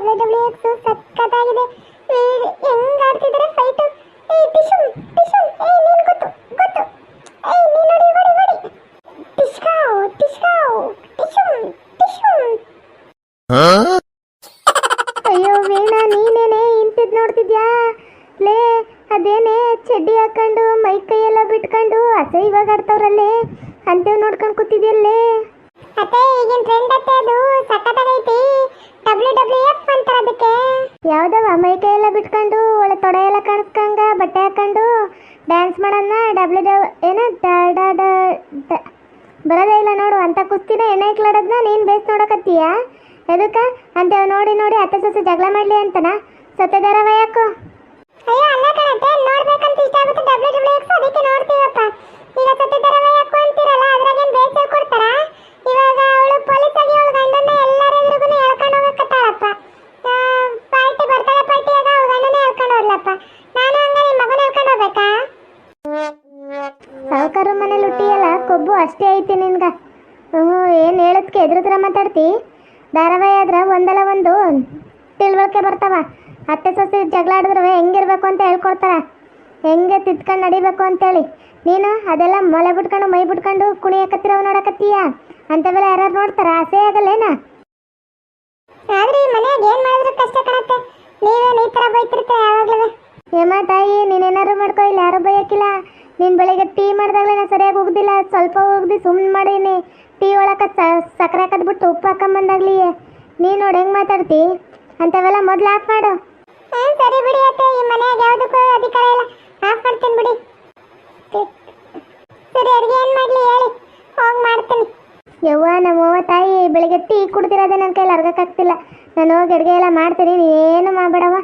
WWE ಸಕ್ಕತ್ತಾಗಿದೆ. ಹೆಂಗ್ ಆಡ್ತಿದ್ದಾರೆ ಫೈಟ್. ಏ ಟಿಶು ಟಿಶು, ಏ ನೀನ್ ಗೊತ್ತು ಗೊತ್ತು, ಏ ನೀನ್ ನೋಡಿ ನೋಡಿ ನೋಡಿ, ಟಿಶ್ಕಾವ್ ಟಿಶ್ಕಾವ್ ಟಿಶು ಟಿಶು. ಅಯ್ಯೋ ವೀಣಾ, ನೀನೇನೆ ಇಂತಿದ್ ನೋಡ್ತಿದ್ಯಾ? ಲೇ ಅದೇನೆ ಚಡ್ಡಿ ಹಾಕೊಂಡು ಮೈ ಕೈಯೆಲ್ಲ ಬಿಟ್ಕೊಂಡು ಅಸಹ್ಯವಾಗಿ ಆಡ್ತವ್ರಲ್ಲೇ, ಅಂತೇವ್ ನೋಡ್ಕೊಂಡು ಕೂತಿದ್ಯಲ್ಲೇ. ಅತ್ತೆ ಈಗಿನ ಟ್ರೆಂಡ್ ಅತ್ತೆ, ಅದು ಸಕ್ಕತ್ತಾಗೈತಿ. WWF ಅಂತಾರ ಅದಕ್ಕೆ. ಯಾವ್ದವ ಮೈ ಕೈಯೆಲ್ಲ ಬಿಟ್ಕೊಂಡು ಒಳ್ಳೆ ತೊಡೆ ಎಲ್ಲ ಕಾಣಿಸ್ಕಂಗ ಬಟ್ಟೆ ಹಾಕೊಂಡು ಡ್ಯಾನ್ಸ್ ಮಾಡೋಣ. ಏನ ಬರೋದೇ ಇಲ್ಲ ನೋಡು ಅಂತ ಕುಸ್ತಿನ ಎಣ್ಣೆ ಇಕ್ಲಾಡೋದನ್ನ ನೀನ್ ಬೇಸ್ ನೋಡಕತ್ತೀಯ. ಎದಕ್ಕ ಅಂತೇವ್ ನೋಡಿ ನೋಡಿ ಅತ್ತೆ ಸೊಸೆ ಜಗಳ ಮಾಡ್ಲಿ ಅಂತನಾ? ಸತ್ಯದಾರವ ಯಾಕೋ? ಅಯ್ಯೋ ಅಲ್ಲ ಕಣತ್ತೆ, ನೋಡ್ಬೇಕಂತ ಇಷ್ಟ ಆಗುತ್ತೆ WWF, ಅದಕ್ಕೆ ನೋಡ್ತೀವಪ್ಪ. ಈಗ ಸತ್ಯದಾರವ ಯಾಕೋ ಅಂತೀರಲ್ಲ, ಅದ್ರಾಗೇನ್ ಬೇಸ್ ಹೇಳ್ಕೊಡ್ತಾರ? ಇವಾಗ ಅವಳು ಪೊಲೀಸ್ ಆಗಿ ಅವಳ ಗಂಡನ್ನ ಎಲ್ಲರ ಎದುರುಗೂ ಹೇಳ್ಕೊಂಡು ಹೋಗಕತ್ತಾಳಪ್ಪ. ಪಾರ್ಟಿ ಬರ್ತಾಳೆ, ಪಾರ್ಟಿಯಾಗ ಅವಳ ಗಂಡನೇ ಹೇಳ್ಕೊಂಡು ಹೋಗ್ಲಪ್ಪ. ನಾನು ಹಂಗ ನಿಮ್ಮ ಮಗನ ಹೇಳ್ಕೊಂಡು ಹೋಗ್ಬೇಕಾ? ಸಾವುಕಾರ ಮನೇಲಿ ಹುಟ್ಟಿಯಲ್ಲ, ಕೊಬ್ಬು ಅಷ್ಟೇ ಐತಿ ನಿನ್ಗ. ಏನ್ ಹೇಳದ್ಕೆ ಎದುರುದ್ರ ಮಾತಾಡ್ತಿ? ಧಾರಾವಾಹಿ ಆದ್ರ ಒಂದಲ್ಲ ಒಂದು ತಿಳುವಳಿಕೆ ಬರ್ತಾವ. ಅತ್ತೆ ಸೊಸೆ ಜಗಳ ಆಡಿದ್ರೆ ಹೆಂಗಿರ್ಬೇಕು ಅಂತ ಹೇಳ್ಕೊಡ್ತಾರ, ಹೆಂಗೆ ತಿದ್ಕೊಂಡು ನಡಿಬೇಕು ಅಂತೇಳಿ. ನೀನು ಅದೆಲ್ಲ ಮೊಲೆ ಬಿಟ್ಕೊಂಡು ಮೈ ಬಿಟ್ಕೊಂಡು ಕುಣಿಯಕತ್ತಿರವ್ ನೋಡಕತ್ತೀಯ. ಅಂತವೆಲ್ಲ ಯಾರು ನೋಡ್ತಾರ? ಆಸೆ ಆಗಲ್ಲೇನ? ಆದ್ರೆ ಈ ಮನ್ಯಾಗ ಏನ್ ಮಾಡಿದ್ರು ಕಷ್ಟ ಕಣತ್ತೆ. ನೀವೇನು ಈ ತರ ಬೈತಿರ್ತೀರ ಯಾವಾಗ್ಲೂ? ಏಮ ತಾಯಿ, ನೀನೇನಾರು ಮಾಡ್ಕೋ, ಇಲ್ಲ ಯಾರು ಬೈಯಕ್ಕಿಲ್ಲ. ನೀನ್ ಬೆಳಿಗ್ಗೆ ಟೀ ಮಾಡಿದಾಗಲೇ ನಾ ಸರಿಯಾಗಿ ಹೋಗುದಿಲ್ಲ, ಸ್ವಲ್ಪ ಹೋಗ್ದಿ ಸುಮ್ಮನೆ ಮಾಡೀನಿ. ಟೀ ಒಳಕ ಸಕ್ಕರೆ ಹಾಕದ್ಬಿಟ್ಟು ಉಪ್ಪು ಹಾಕೊಂಬಂದಾಗ್ಲಿ. ನೀನ್ ನೋಡಿ ಹೆಂಗ್ ಮಾತಾಡ್ತಿ. ಅಂತವೆಲ್ಲ ಮೊದ್ಲು ಆಫ್ ಮಾಡು. ಸರಿ ಬಿಡಿ ಅತ್ತೆ, ಈ ಮನ್ಯಾಗ ಯಾವ್ದಕ್ಕೂ ಅಧಿಕಾರ ಇಲ್ಲ, ಆಫ್ ಮಾಡ್ತೀನಿ ಬಿಡಿ. ಸರಿ, ಅಡ್ಗೆ ಏನ್ ಮಾಡ್ಲಿ ಹೇಳಿ, ಹೋಗಿ ಮಾಡ್ತೀನಿ. ಯವ್ವ ನಮ್ಮವ್ವ ತಾಯಿ, ಬೆಳಿಗ್ಗೆ ಟೀ ಕುಡ್ದಿರೋದೇ ನನ್ನ ಕೈಲಿ ಅರ್ಗಕ್ಕಾಗ್ತಿಲ್ಲ. ನಾನು ಹೋಗಿ ಅಡುಗೆ ಎಲ್ಲ ಮಾಡ್ತೀನಿ, ನೀನು ಮಾಡಬೇಡವ.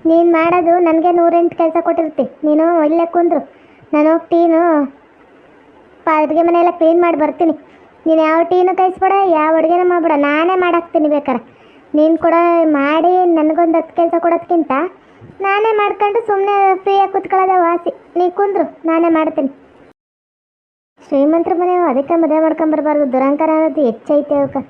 ನೀನು ಮಾಡೋದು ನನಗೆ 108 ಕೆಲಸ ಕೊಟ್ಟಿರ್ತಿ. ನೀನು ಇಲ್ಲೇ ಕುಂದ್ರು, ನಾನು ಹೋಗಿ ಟೀನು ಅಡುಗೆ ಮನೆಯೆಲ್ಲ ಕ್ಲೀನ್ ಮಾಡಿ ಬರ್ತೀನಿ. ನೀನು ಯಾವ ಟೀನು ಕಾಯಿಸ್ಬೇಡ, ಯಾವ ಅಡುಗೆನೂ ಮಾಡಬೇಡ, ನಾನೇ ಮಾಡಾಕ್ತೀನಿ ಬೇಕಾರೆ. ನೀನು ಕೂಡ ಮಾಡಿ ನನಗೊಂದು 10 ಕೆಲಸ ಕೊಡೋದಕ್ಕಿಂತ ನಾನೇ ಮಾಡ್ಕೊಂಡು ಸುಮ್ಮನೆ ಫ್ರೀಯಾಗಿ ಕುತ್ಕೊಳ್ಳೋದ ವಾಸಿ. ನೀ ಕುಂದ್ರು, ನಾನೇ ಮಾಡ್ತೀನಿ. ಶ್ರೀಮಂತರ ಮನೆ ಅದಕ್ಕೆ ಮದುವೆ ಮಾಡ್ಕೊಂಬರ್ಬಾರ್ದು, ದುರಂಕಾರ ಅನ್ನೋದು ಹೆಚ್ಚೈತೆ ಅವಕ್ಕೆ.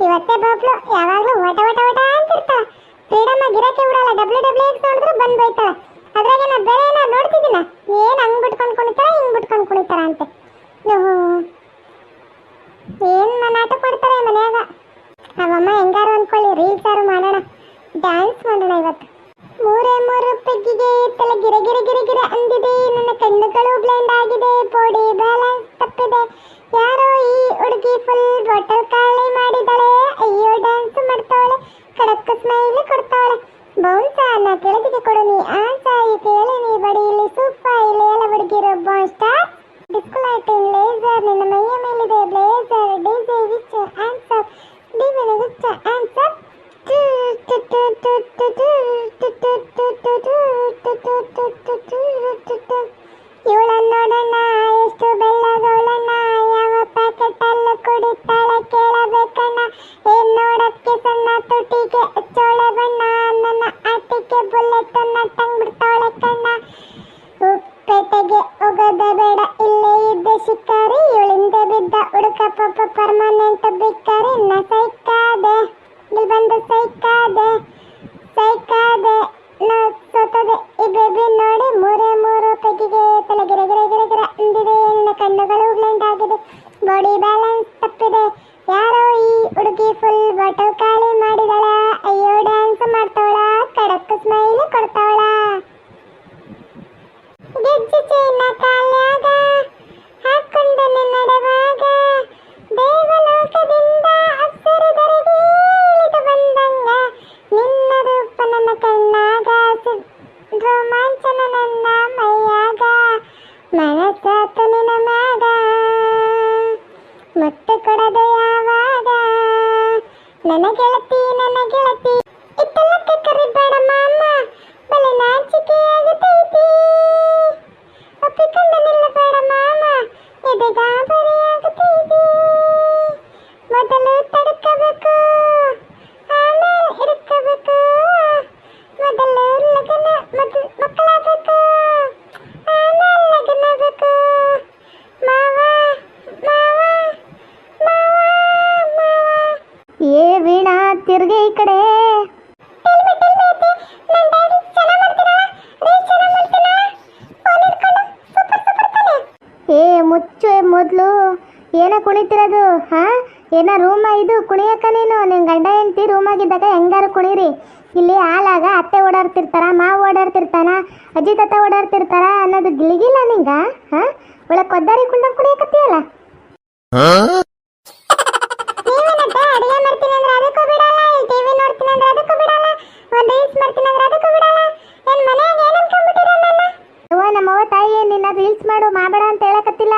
ಇವತ್ತೇ ಬಾಬ್ಲು ಯಾವಾಗಲೂ ಓಟ ಓಟ ಓಟ ಅಂತಿರ್ತಾಳೆ, ಫ್ರೀಡಮ್ ಆಗಿ ಇರೋಕ್ಕೆ ಬಿಡಲ್ಲ. WWF ನೋಡಿದ್ರೆ ಬಂದು ಬೈತಾಳೆ. ಅದ್ರಾಗೆ ನಾ ಬೇರೆ ಏನೋ ನೋಡ್ತಿದ್ದೀನ, ಏನು ಹಂಗೆ ಬಿಟ್ಕೊಂಡು ಕುಣಿತಾರ ಹಿಂಗೆ ಬಿಟ್ಕೊಂಡು ಕುಣಿತಾರ ಅಂತೆ. ಏನು ನಾಟಕ ಕೊಡ್ತಾರೆ ಮನ್ಯಾಗ. ಅವಮ್ಮ ಹೆಂಗಾರು ಅಂದ್ಕೊಳ್ಳಿ, ರೀಲ್ಸಾರು ಮಾಡೋಣ, ಡ್ಯಾನ್ಸ್ ಮಾಡೋಣ ಇವತ್ತು. 3 ಪೆಗ್ಗಿಗೆ ತಲೆ ಗಿರ ಗಿರ ಗಿರ ಗಿರ ಅಂದಿದೆ, ನನ್ನ ಕಣ್ಣುಗಳು ಬ್ಲೈಂಡ್ ಆಗಿದೆ, ಬಾಡಿ ಬ್ಯಾಲೆನ್ಸ್ ತಪ್ಪಿದೆ. ಯಾರೋ ಈ ಹುಡುಗಿ ಫುಲ್ ಬಾಟಲ್ ಖಾಲಿ ಮಾಡಿದಾಳೆ. ಅಯ್ಯೋ ಡ್ಯಾನ್ಸ್ ಮಾಡ್ತಾವಳೆ, ಕಡಕ್ ಸ್ಮೈಲ್ ಕೊಡ್ತಾವಳೆ. ಬೌನ್ಸ ನಾ ಕೆಳದಿಗೆ ಕೊಡು ನೀ ಆನ್ಸ, ಈ ಕೇಳಿ ನೀ ಬಡಿಯಲ್ಲಿ ಸೂಪ, ಇಲ್ಲಿ ಎಲ್ಲ ಹುಡುಗಿರೋ ಬಾನ್ಸ್ಟಾರ್. ಡಿಸ್ಕೋ ಲೈಟಿಂಗ್ ಲೇಸರ್, ನಿನ್ನ ಮೈಯ ಮೇಲಿದೆ ಬ್ಲೇಸರ್, ಡಿಜೆ ವಿಚ್ ಆನ್ಸರ್, ಡಿವಿನ ವಿಚ್ ಆನ್ಸರ್. ಇವಳನ್ನ ನೋಡೋಣ ಎಷ್ಟು ಬೆಳ್ಳಗವಳನ್ನ, ಯಾವ ಪ್ಯಾಕೆಟ್ ಅಲ್ಲೂ ಕುಡಿತಾಳೆ ಕೇಳಬೇಕಣ್ಣ. ಏನ್ ನೋಡಕ್ಕೆ ಸಣ್ಣ ತುಟಿಗೆ ಚೋಳೆ ಬಣ್ಣ, ನನ್ನ ಆಟಿಕೆ ಬುಲೆಟ್ ನಟ್ಟಂಗ್ ಬಿಡ್ತಾವಳೆ ಕಣ್ಣ. ಉಪ್ಪೇಟೆಗೆ ಹೋಗೋದ ಬೇಡ, ಇಲ್ಲೇ ಇದ್ದ ಶಿಕಾರಿ, ಇವಳಿಂದ ಬಿದ್ದ ಹುಡುಕ ಪಾಪ ಪರ್ಮನೆಂಟ್ ಬಿಕ್ಕಾರಿ. ನಾ ಸೈಕಾದೆ, ಇಲ್ಲಿ ಬಂದು ಸೈಕಾದೆ ಸೈಕಾದೆ, ನಾ ಸೋತದೆ ಈ ಬೇಬಿ ನೋಡಿ. 3 ಪೆಗ್ಗಿಗೆ ತಲೆ ಗಿರ ಗಿರ ಗಿರ ಗಿರ ಅಂದಿದೆ, ನನ್ನ ಕಣ್ಣುಗಳು ಬ್ಲೈಂಡ್ ಆಗಿದೆ, ಬಾಡಿ ಬ್ಯಾಲೆನ್ಸ್ ತಪ್ಪಿದೆ. ಯಾರೋ ಈ ಹುಡುಗಿ ಫುಲ್ ಬಾಟಲ್ ಖಾಲಿ ಮಾಡಿದಳ. ಅಯ್ಯೋ ಡ್ಯಾನ್ಸ್ ಮಾಡ್ತಾವಳ, ಕಡಕ್ ಸ್ಮೈಲ್ ಕೊಡ್ತಾವಳ. ಗೆಜ್ಜೆ ಚೈನ ಕಾಲ್ಯಾಗ ಹಾಕೊಂಡು ನಡೆವಾಗ, ದೇವಲೋಕದಿಂದ ಅಪ್ಸರದರೆಗೆ ಇಳಿದು ಬಂದಂಗ, ನಿನ್ನ ರೂಪ ನನ್ನ ಕಣ್ಣಾಗ, ರೋಮಾಂಚನ ನನ್ನ ಮೈಯಾಗ, ಮನಸ್ಸಾತು ನಿನ್ನ ಮ್ಯಾಗ, ಮತ್ತೆ ಕೊಡದೆ ಯಾವಾಗ. ನನ್ನ ಗೆಳತಿ ಇತ್ತಲಕ್ಕೆ ಕರಿಬೇಡ ಮಾಮ, ಬಲೆ ನಾಚಿಕೆ ಆಗತೈತಿ. ಒಪ್ಪಿಕೊಂಡ ನಿಲ್ಲಬೇಡ ಮಾಮ, ಎದೆ ಗಾಬರಿ ಆಗತೈತಿ. ಮೊದಲು ತಡ್ಕಬೇಕು, ಆಮೇಲೆ ಹಿಡ್ಕಬೇಕು, ಮೊದಲು ಲಗ್ನ ಮಕ್ಕಳಾಗಬೇಕು, ಆಮೇಲೆ ಲಗ್ನ ಬೇಕು. ಮಾವ ಮಾವ ಮಾವ ಮಾವ. ಏ ವೀಣಾ, ತಿರ್ಗೆ ಈ ಕಡೆ. ಏನೋ ರೂಮ ಇದು ಕುಣಿಯಕ್ಕ ನೀನು ನಿಮ್ಮ ಗಂಡ ಹೆಂಡತಿ ರೂಮಾಗಿದ್ದಾಗ ಹೆಂಗಾರು ಕುಣೀರಿ. ಇಲ್ಲಿ ಹಾಲಾಗ ಅತ್ತೆ ಓಡಾಡ್ತಿರ್ತಾರ, ಮಾವು ಓಡಾಡ್ತಿರ್ತಾನ, ಅಜ್ಜಿ ತಾತ ಓಡಾಡ್ತಿರ್ತಾರ ಅನ್ನೋದು ಗಿಳಿಗಿಲ್ಲ ನಿಂಗ. ಹಾಂ ಒಳಗೆ ಕೊದ್ದಾರಿ ಕುಂಡ ಕುಣಿಯಕತ್ತೀಯಲ್ಲ. ನೀವೇನತ್ತೆ ಅಡುಗೆ ಮಾಡ್ತೀನಿ ಅಂದ್ರೆ ಅದಕ್ಕೂ ಬಿಡಲ್ಲ, ಟಿವಿ ನೋಡ್ತೀನಿ ಅಂದ್ರೆ ಅದಕ್ಕೂ ಬಿಡಲ್ಲ, ಒಂದು ರೀಲ್ಸ್ ಮಾಡ್ತೀನಿ ಅಂದ್ರೆ ಅದಕ್ಕೂ ಬಿಡಲ್ಲ. ಏನು ಮನೆಯಾಗ ಏನು ಅನ್ಕೊಂಡ್ಬಿಟ್ಟಿರ ನನ್ನ? ಅವ್ವ ನಮ್ಮವ್ವ ತಾಯಿ ನಿನ್ನ ರೀಲ್ಸ್ ಮಾಡು ಮಾಡಬೇಡ ಅಂತ ಹೇಳಕತ್ತಿಲ್ಲ.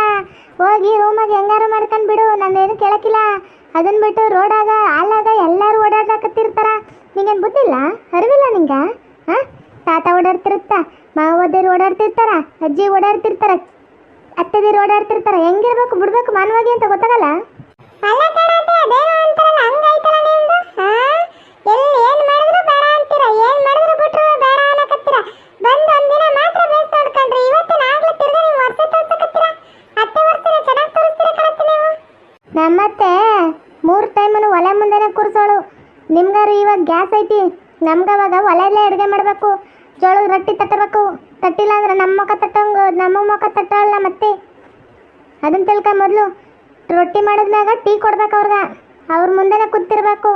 ಹೋಗಿ ರೂಮಾಗ ಹೆಂಗಾರು ಮಾಡ್ಕೊಂಡು ಬಿಡು, ನಾನೇನು ಕೇಳಕ್ಕಿಲ್ಲ. ಅದನ್ನ ಬಿಟ್ಟು ರೋಡಾಗ ಹಾಲಾಗ ಎಲ್ಲರೂ ಓಡಾಡ್ಲಾಕತ್ತಿರ್ತಾರ. ನಿಂಗೇನು ಬುದ್ಧಿಲ್ಲ, ಅರಿವಿಲ್ಲ ನಿಂಗ? ಹಾಂ ತಾತ ಓಡಾಡ್ತಿರುತ್ತಾ, ಮಾವದೇರು ಓಡಾಡ್ತಿರ್ತಾರ, ಅಜ್ಜಿ ಓಡಾಡ್ತಿರ್ತಾರ, ಅತ್ತೆದೀರು ಓಡಾಡ್ತಿರ್ತಾರ. ಹೆಂಗಿರ್ಬೇಕು ಬಿಡ್ಬೇಕು ಮಾನವಾಗಿ ಅಂತ ಗೊತ್ತಾಗಲ್ಲ. ಅಲ್ಲ ಕಣತೆ ಅದೇನೋ ಅಂತಾರಲ್ಲ ಹಂಗೈತಲ್ಲ ನಿಮ್ದು. ಎಲ್ಲಿ ಏನು ಮಾಡಿದ್ರು ಬೇಡ ಅಂತೀರ, ಏನು ಮಾಡಿದ್ರು ಬಿಟ್ರು ಬೇಡ ಅನ್ನಕತ್ತೀರ. ಬಂದು ಒಂದಿನ ಮಾತ್ರ ಬೇಸ್ ನೋಡ್ಕೊಂಡ್ರಿ, ಇವತ್ತಿನ ಆಗ್ಲೇ ತಿರ್ಗ ನೀವು ವರ್ಷ ತೋರ್ಸಕತ್ತೀರ. ಅತ್ತೆ ವರ್ಷನ ಚೆನ್ನಾಗಿ ತೋರಿಸ್ತೀರ ಕಣತ್ತೆ ನೀವು. ನಮ್ಮತ್ತೆ 3 ಟೈಮನ್ನು ಒಲೆ ಮುಂದೆನೇ ಕೂರಿಸೋಳು. ನಿಮ್ಗಾರು ಇವಾಗ ಗ್ಯಾಸ್ ಐತಿ, ನಮ್ಗವಾಗ ಒಲೆಯಲ್ಲೇ ಅಡುಗೆ ಮಾಡಬೇಕು. ಜೋಳದ ರೊಟ್ಟಿ ತಟ್ಟಬೇಕು, ತಟ್ಟಿಲ್ಲ ಅಂದ್ರೆ ನಮ್ಮ ಮುಖ ತಟ್ಟಲ್ಲ ಮತ್ತೆ. ಅದನ್ನ ತಿಳ್ಕ ಮೊದಲು ರೊಟ್ಟಿ ಮಾಡಿದ್ಮ್ಯಾಗ ಟೀ ಕೊಡ್ಬೇಕು ಅವ್ರಿಗೆ, ಅವ್ರ ಮುಂದೆನೇ ಕೂತಿರ್ಬೇಕು.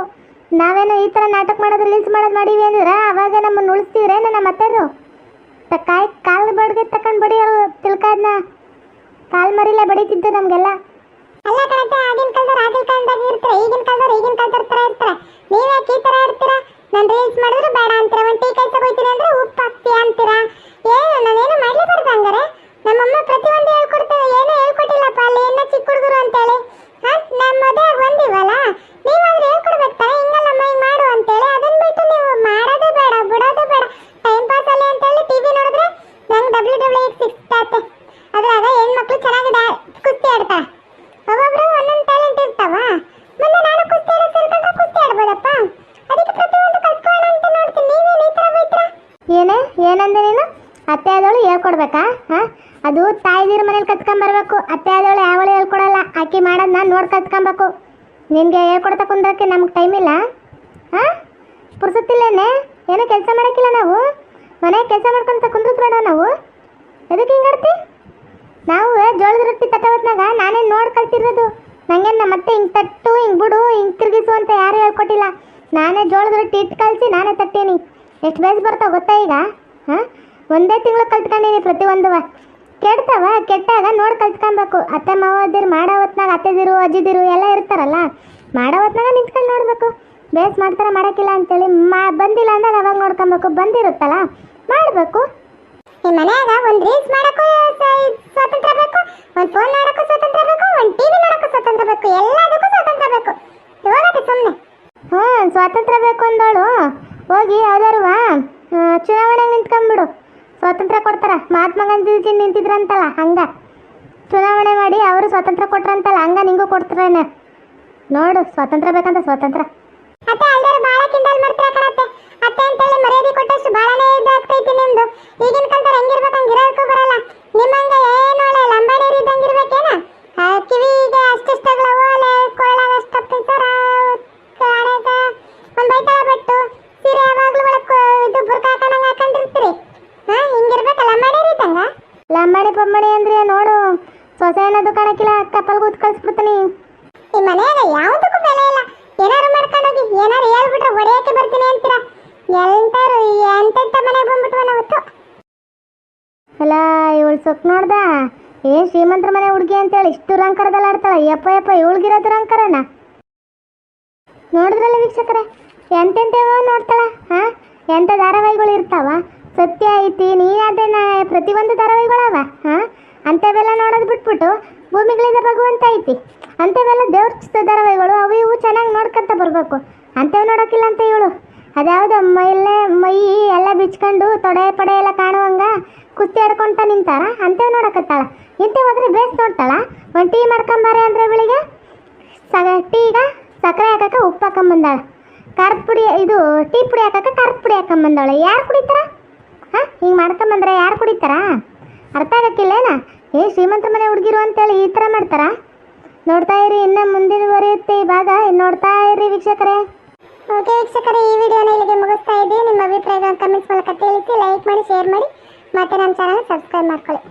ನಾವೇನೋ ಈ ಥರ ನಾಟಕ ಮಾಡೋದು ರೀಲ್ಸ್ ಮಾಡೋದು ಮಾಡೀವಿ ಅಂದ್ರೆ ಅವಾಗ ನಮ್ಮನ್ನು ಉಳಿಸ್ತಿದ್ರೇನು ನಮ್ಮ ಅತ್ತೆರು? ಕಾಲು ಬಡ್ಗೆ ತಕೊಂಡು ಬಡಿಯೋರು ತಿಳ್ಕಾದ್ನ ಕಾಲು ಮರಿಲೇ ಬಡಿತಿದ್ದು ನಮಗೆಲ್ಲ. ಅಲ್ಲ ಕಣತೆ ಆಗಿನ ಕಾಲದಾಗ ಇರ್ತಾರೆ, ಈಗಿನ ಕಾಲದವ್ರು ಥರ ಇರ್ತಾರೆ. ನೀವ್ಯಾಕೆ ಈ ಥರ ಇರ್ತೀರ? ನಾನು ರೀಲ್ಸ್ ಮಾಡಿದ್ರು ಬೇಡ ಅಂತೀರ, ಒಂದು ಟೀ ಕೈ ತಗೋಯ್ತೀನಿ ಅಂದ್ರೆ ಉಪ್ಪು ಹಾಕ್ತೀಯ ಅಂತೀರ. ಏನು ನಾನೇನು ಮಾಡ್ಲೇಬಾರ್ದು ಹಂಗಾರೆ? ನಮ್ಮಮ್ಮ ಪ್ರತಿಯೊಂದು ಹೇಳ್ಕೊಡ್ತೇವೆ, ಏನೂ ಹೇಳ್ಕೊಟ್ಟಿಲ್ಲಪ್ಪ ಅಲ್ಲಿ ಇನ್ನ ಚಿಕ್ಕ ಹುಡುಗರು ಅಂತೇಳಿ. ನಮ್ಮ ಮದುವೆ ಬಂದಿವಲ್ಲ, ನೀವಾದ್ರೂ ಹೇಳ್ಕೊಡ್ಬೇಕು ತಾನೆ, ಹಿಂಗಲ್ಲಮ್ಮ ಹಿಂಗೆ ಮಾಡು ಅಂತೇಳಿ. ಅದನ್ನ ಬಿಟ್ಟು ನೀವು ಮಾಡೋದು ಬೇಡ ಬಿಡೋದು ಬೇಡ, ಟೈಮ್ ಪಾಸ್ ಅಲ್ಲಿ ಅಂತೇಳಿ ಟಿವಿ ನೋಡಿದ್ರೆ ನಂಗೆ WWE ಸಿಕ್ತಾತೆ. ಅದ್ರಾಗ ಹೆಣ್ಮಕ್ಳು ಚೆನ್ನಾಗಿ ಕುಸ್ತಿ ಆಡ್ತಾರೆ. ಒಬ್ಬೊಬ್ರು ಒಂದೊಂದು ಟ್ಯಾಲೆಂಟ್ ಇರ್ತಾವ. ಮುಂದೆ ನಾನು ಕುಸ್ತಿ ಆಡೋ ಸೇರ್ಕೊಂಡ್ರೆ ಕುಸ್ತಿ ಆಡ್ಬೋದಪ್ಪ. ಅದಕ್ಕೆ ಪ್ರತಿಯೊಂದು ಕಲ್ತ್ಕೊಳ್ಳೋಣ ಅಂತ ನೋಡ್ತೀನಿ. ನೀವೇನು ಈ ಥರ ಬೈತೀರ? ಏನಂದೆ ನೀನು? ಅತ್ತೆ ಆದವಳು ಹೇಳ್ಕೊಡ್ಬೇಕಾ? ಹಾಂ ಅದು ತಾಯಿದಿರ ಮನೇಲಿ ಕತ್ಕೊಂಬರ್ಬೇಕು. ಅತ್ತೆ ಆದವಳು ಯಾವಳು ಹೇಳ್ಕೊಡಲ್ಲ, ಆಕೆ ಮಾಡೋದನ್ನ ನೋಡಿ ಕತ್ಕೊಬೇಕು. ನಿನಗೆ ಹೇಳ್ಕೊಡ್ತಾ ಕುಂದ್ರಕ್ಕೆ ನಮ್ಗೆ ಟೈಮ್ ಇಲ್ಲ. ಹಾಂ ಪುರ್ಸತ್ತಿಲ್ಲೇನೆ, ಏನೋ ಕೆಲಸ ಮಾಡೋಕ್ಕಿಲ್ಲ ನಾವು. ಮನೆ ಕೆಲಸ ಮಾಡ್ಕೊಂತ ಕುಂದ್ರದ್ ಬೇಡ ನಾವು. ಎದಕ್ಕೆ ಹಿಂಗಾಡ್ತಿ? ನಾವು ಜೋಳದ ರೊಟ್ಟಿ ತಟ್ಟವತ್ನಾಗ ನಾನೇ ನೋಡಿ ಕಲ್ತಿರೋದು. ನಂಗೇನು ನಮ್ಮ ಮತ್ತೆ ಹಿಂಗೆ ತಟ್ಟು ಹಿಂಗೆ ಬಿಡು ಹಿಂಗೆ ತಿರುಗಿಸು ಅಂತ ಯಾರೂ ಹೇಳ್ಕೊಟ್ಟಿಲ್ಲ. ನಾನೇ ಜೋಳದ ರೊಟ್ಟಿ ಇಟ್ಟು ಕಲಿಸಿ ನಾನೇ ತಟ್ಟೀನಿ. ಎಷ್ಟು ಬೇಸ್ ಬರ್ತಾವ ಗೊತ್ತಾ ಈಗ? ಹಾಂ ಒಂದೇ ತಿಂಗಳು ಕಲ್ತ್ಕೊಂಡೀನಿ ಪ್ರತಿಯೊಂದು. ಕೆಟ್ಟಾಗ ನೋಡಿ ಕಲ್ತ್ಕೊಬೇಕು. ಅತ್ತೆ ಮಾವದಿರು ಮಾಡೋ ಹೊತ್ನಾಗ ಅತ್ತೆದಿರು ಅಜ್ಜಿದಿರು ಎಲ್ಲ ಇರ್ತಾರಲ್ಲ, ಮಾಡೋ ಹೊತ್ನಾಗ ನಿಂತ್ಕೊಂಡು ನೋಡಬೇಕು. ಬೇಸ್ ಮಾಡ್ತಾರೆ ಮಾಡೋಕ್ಕಿಲ್ಲ ಅಂತೇಳಿ ಬಂದಿಲ್ಲ ಅಂದಾಗ ಅವಾಗ ನೋಡ್ಕೊಬೇಕು. ಬಂದಿರುತ್ತಲ್ಲ ಮಾಡಬೇಕು. ಈ ಮನ್ಯಾಗ ಒಂದು ರೀಲ್ಸ್ ಮಾಡೋಕ್ಕೂ ಸ್ವಾತಂತ್ರ್ಯ ಬೇಕು, ಒಂದು ಫೋನ್ ನೋಡೋಕ್ಕೂ ಸ್ವಾತಂತ್ರ್ಯ ಬೇಕು, ಒಂದು ಟಿವಿ ನೋಡೋಕ್ಕೂ ಸ್ವಾತಂತ್ರ್ಯ ಬೇಕು, ಎಲ್ಲದಕ್ಕೂ ಸ್ವಾತಂತ್ರ್ಯ ಬೇಕು. ಹೋಗತ್ತೆ ಸುಮ್ಮನೆ. ಸ್ವಾತಂತ್ರ್ಯ ಬೇಕು ಅಂದೋಳು ಹೋಗಿ ಯಾವ್ದಾರು ಚುನಾವಣೆಗೆ ನಿಂತ್ಕೊಂಡ್ಬಿಡು, ಸ್ವಾತಂತ್ರ್ಯ ಕೊಡ್ತಾರ. ಮಹಾತ್ಮ ಗಾಂಧೀಜಿ ನಿಂತಿದ್ರಂತಲ್ಲ ಹಂಗ ಚುನಾವಣೆ ಮಾಡಿ ಅವರು ಸ್ವಾತಂತ್ರ್ಯ ಕೊಟ್ರಂತಲ್ಲ, ಹಂಗ ನಿಂಗೂ ಕೊಡ್ತಾರೇನೆ ನೋಡು. ಸ್ವಾತಂತ್ರ್ಯ ಬೇಕಂತ ಸ್ವಾತಂತ್ರ್ಯ. ಅತ್ತೆ ಅಲ್ದಾರು ಭಾಳ ಕಿಂಡಲ್ ಮಾಡ್ತೀರ ಕಣತ್ತೆ. ಅತ್ತೆ ಅಂತೇಳಿ ಮರ್ಯಾದೆ ಕೊಟ್ಟಷ್ಟು ಭಾಳನೇ ಇದಾಗ್ತೈತಿ ನಿಮ್ದು. ಈಗಿನ ಕಾಲದ ಹೆಂಗಿರ್ಬೇಕು ಹಂಗಿರೋಕ್ಕೂ ಬರಲ್ಲ. ನಿಮ್ಮಂಗ ಏನು ಒಳ್ಳೆ ಲಂಬಾಣಿಯರು ಇದ್ದಂಗೆ ಇರ್ಬೇಕೇನ? ಕಿವಿಗೆ ಅಷ್ಟಿಷ್ಟಗಳವ, ಕೊಳ್ಳಾಗ ಅಷ್ಟಪ್ಪ ಸರ, ಹಣೆಗ ಒಂದು ಬೈತಾಳ ಬಟ್ಟು, ಸೀರೆ ಯಾವಾಗಲೂ ಒಳಗೆ ಇದು ಬುರ್ಕ ಹಾಕೊಂಡಂಗೆ ಹಾಕೊಂಡಿರ್ತೀರಿ. ಹಿಂಗಿರ್ಬೇಕ ಲಂಬಾಣಿಯರು ಇದ್ದಂಗ? ಲಂಬಾಣಿ ಪಂಬಾಣಿ ಅಂದ್ರೆ ನೋಡು, ಸೊಸೆ ಅನ್ನೋದು ಕಾಣಕ್ಕಿಲ್ಲ, ಕಪ್ಪಲ್ ಕೂತ್ ಕಳಿಸ್ಬಿಡ್ತೀನಿ. ಈ ಮನೆಯಾಗ ಯಾವುದಕ್ಕೂ ಬೆಲೆ ಇಲ್ಲ. ಏನಾರು ಮಾಡ್ಕೊಂಡೋಗಿ ಏನಾರು ಹೇಳ್ಬಿಟ್ರೆ ಹೊಡೆಯಕ್ಕೆ ಬರ್ತೀನಿ ಅಂತೀರ. ಎಂತಾರು ಎಂತೆಂತ ಮನೆಗೆ ಬಂದ್ಬಿಟ್ವ ನಾವತ್ತು. ಅಲ್ಲ ಇವಳು ಸೊಪ್ಪು ನೋಡ್ದ, ಶ್ರೀಮಂತರ ಮನೆ ಹುಡುಗಿ ಅಂತೇಳಿ ಇಷ್ಟು ರಂಕರದಲ್ಲಿ ಆಡ್ತಾಳ. ಯಪ್ಪ ಇವಳಿಗಿರೋದು ರಂಕರನ ನೋಡಿದ್ರಲ್ಲ ವೀಕ್ಷಕರೇ, ಎಂತೆಂತೇವೋ ನೋಡ್ತಾಳ. ಹಾಂ ಎಂಥ ಧಾರಾವಾಹಿಗಳು ಇರ್ತಾವ. ಸತ್ಯ ಐತಿ, ನೀನಾದೇನ ಪ್ರತಿಯೊಂದು ಧಾರಾವಾಹಿಗಳವ. ಹಾಂ ಅಂಥವೆಲ್ಲ ನೋಡೋದು ಬಿಟ್ಬಿಟ್ಟು ಭೂಮಿಗಳಿಂದ ಭಗವಂತ ಐತಿ, ಅಂಥವೆಲ್ಲ ದೇವ್ರ ಧಾರಾವಾಹಿಗಳು ಅವು ಇವು ಚೆನ್ನಾಗಿ ನೋಡ್ಕೊಂತ ಬರಬೇಕು. ಅಂಥವು ನೋಡೋಕ್ಕಿಲ್ಲ ಅಂತ ಇವಳು. ಅದ್ಯಾವುದೋ ಮೈ ಎಲ್ಲ ಬಿಚ್ಕೊಂಡು ತೊಡೆ ಪಡೆ ಎಲ್ಲ ಕಾಣುವಂಗ ಕುಸ್ತಿ ಆಡ್ಕೊಂತ ನಿಂತಾರ. ಅಂಥವು ನೋಡಕತ್ತಾಳ. ಇಂಥವು ಹೋದ್ರೆ ಬೇಸ್ ನೋಡ್ತಾಳ. ಒಂದು ಟೀ ಮಾಡ್ಕೊಂಬಾರೆ ಅಂದರೆ ಇವಳಿಗೆ ಟೀಗ ಸಕ್ಕರೆ ಹಾಕಕ್ಕೆ ಉಪ್ಪು ಹಾಕೊಂಬಂದಾಳ. ಖಾರದ ಪುಡಿ ಇದು ಟೀ ಪುಡಿ ಹಾಕಕ್ಕೆ ಖಾರದ ಪುಡಿ ಹಾಕೊಂಬಂದಾಳೆ. ಯಾರು ಕುಡಿತಾರ? ಹಾಂ ಹಿಂಗೆ ಮಾಡ್ಕೊಂಬಂದ್ರೆ ಯಾರು ಕುಡಿತಾರ? ಅರ್ಥ ಆಗಕ್ಕಿಲ್ಲೇನ? ಶ್ರೀಮಂತರ ಮನೆ ಹುಡುಗಿರು ಅಂತೇಳಿ ಈ ಥರ ಮಾಡ್ತಾರ? ನೋಡ್ತಾ ಇರಿ, ಇನ್ನು ಮುಂದಿನವರಿಯುತ್ತೆ ಈ ಭಾಗ. ನೋಡ್ತಾ ಇರಿ ವೀಕ್ಷಕರೇ. ಓಕೆ ವೀಕ್ಷಕರೇ, ಈ ವಿಡಿಯೋನ ಇಲ್ಲಿಗೆ ಮುಗಿಸ್ತಾ ಇದ್ದೀವಿ. ನಿಮ್ಮ ಅಭಿಪ್ರಾಯಗಳನ್ನು ಕಮೆಂಟ್ಸ್ ಮೂಲಕ ತಿಳಿಸಿ, ಲೈಕ್ ಮಾಡಿ, ಶೇರ್ ಮಾಡಿ, ಮತ್ತು ನಮ್ಮ ಚಾನಲ್ ಸಬ್ಸ್ಕ್ರೈಬ್ ಮಾಡ್ಕೊಳ್ಳಿ.